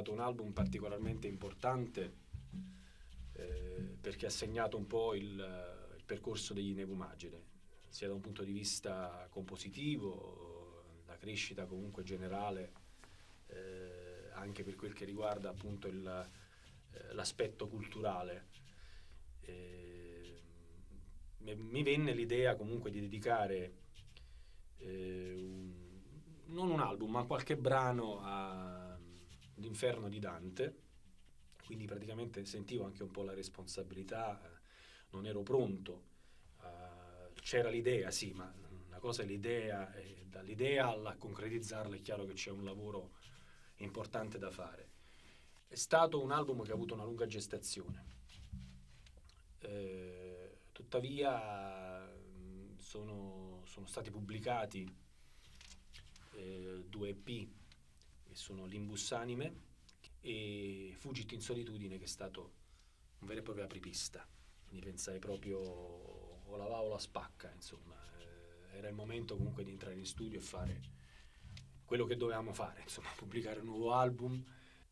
stato un album particolarmente importante perché ha segnato un po' il percorso degli Neumagine, sia da un punto di vista compositivo, la crescita comunque generale, anche per quel che riguarda appunto l'aspetto culturale. Mi venne l'idea comunque di dedicare non un album ma qualche brano all'Inferno di Dante, quindi praticamente sentivo anche un po' la responsabilità, non ero pronto, c'era l'idea sì, ma una cosa è l'idea, e dall'idea alla concretizzarla è chiaro che c'è un lavoro importante da fare. È stato un album che ha avuto una lunga gestazione. Tuttavia sono stati pubblicati 2 EP che sono Limbus Anime e Fugit in Solitudine, che è stato un vero e proprio apripista, quindi pensai proprio o la va o la spacca, insomma. Era il momento comunque di entrare in studio e fare quello che dovevamo fare, insomma, pubblicare un nuovo album.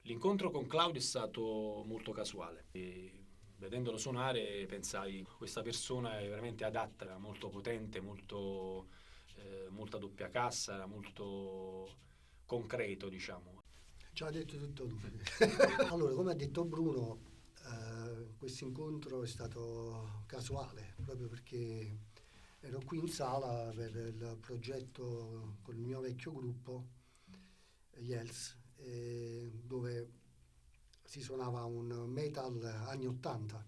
L'incontro con Claudio è stato molto casuale e vedendolo suonare pensai questa persona è veramente adatta, era molto potente, molta doppia cassa, era molto concreto, diciamo. Ci ha detto tutto lui. Allora, come ha detto Bruno, questo incontro è stato casuale, proprio perché ero qui in sala per il progetto con il mio vecchio gruppo, Yels, dove si suonava un metal anni 80.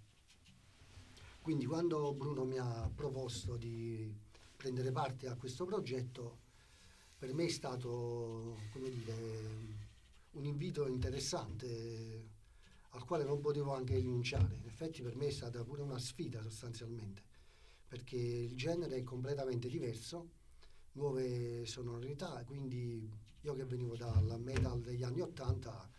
Quindi quando Bruno mi ha proposto di prendere parte a questo progetto, per me è stato, come dire, un invito interessante al quale non potevo anche rinunciare. In effetti per me è stata pure una sfida sostanzialmente, perché il genere è completamente diverso, nuove sonorità, quindi io che venivo dal metal degli anni 80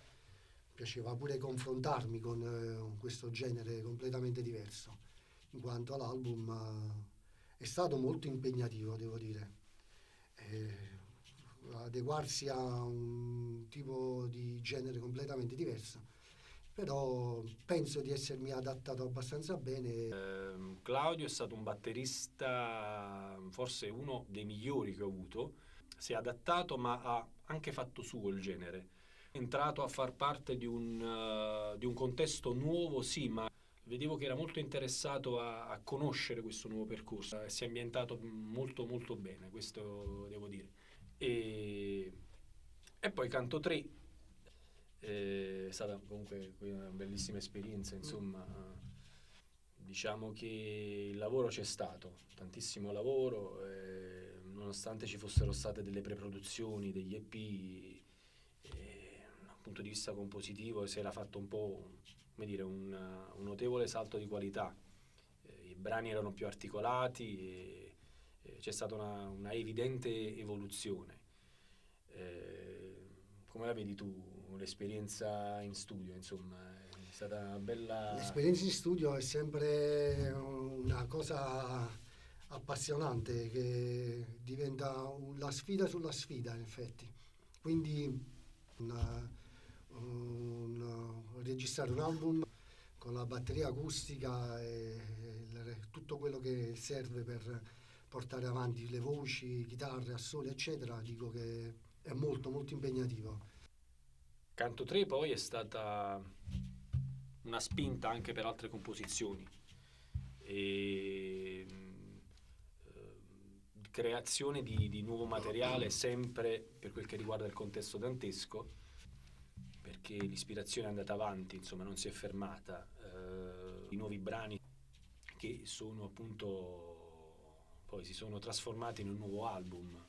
piaceva pure confrontarmi con questo genere completamente diverso, in quanto l'album è stato molto impegnativo, devo dire. Adeguarsi a un tipo di genere completamente diverso, però penso di essermi adattato abbastanza bene. Claudio è stato un batterista, forse uno dei migliori che ho avuto, si è adattato ma ha anche fatto suo il genere, è entrato a far parte di un contesto nuovo, sì, ma vedevo che era molto interessato a conoscere questo nuovo percorso, si è ambientato molto molto bene, questo devo dire. E poi Canto 3 è stata comunque una bellissima esperienza, insomma. Diciamo che il lavoro c'è stato, tantissimo lavoro, nonostante ci fossero state delle preproduzioni, degli EP, dal punto di vista compositivo si era fatto un po', come dire, un notevole salto di qualità. I brani erano più articolati e c'è stata una evidente evoluzione. Come la vedi tu l'esperienza in studio, insomma? È stata una bella... L'esperienza in studio è sempre una cosa appassionante che diventa la sfida sulla sfida, in effetti. Quindi registrare un album con la batteria acustica e tutto quello che serve per portare avanti le voci, chitarre, assoli, eccetera, dico che è molto molto impegnativo. Canto 3 poi è stata una spinta anche per altre composizioni e creazione di nuovo materiale sempre per quel che riguarda il contesto dantesco, perché l'ispirazione è andata avanti, insomma non si è fermata. I nuovi brani che sono appunto poi si sono trasformati in un nuovo album.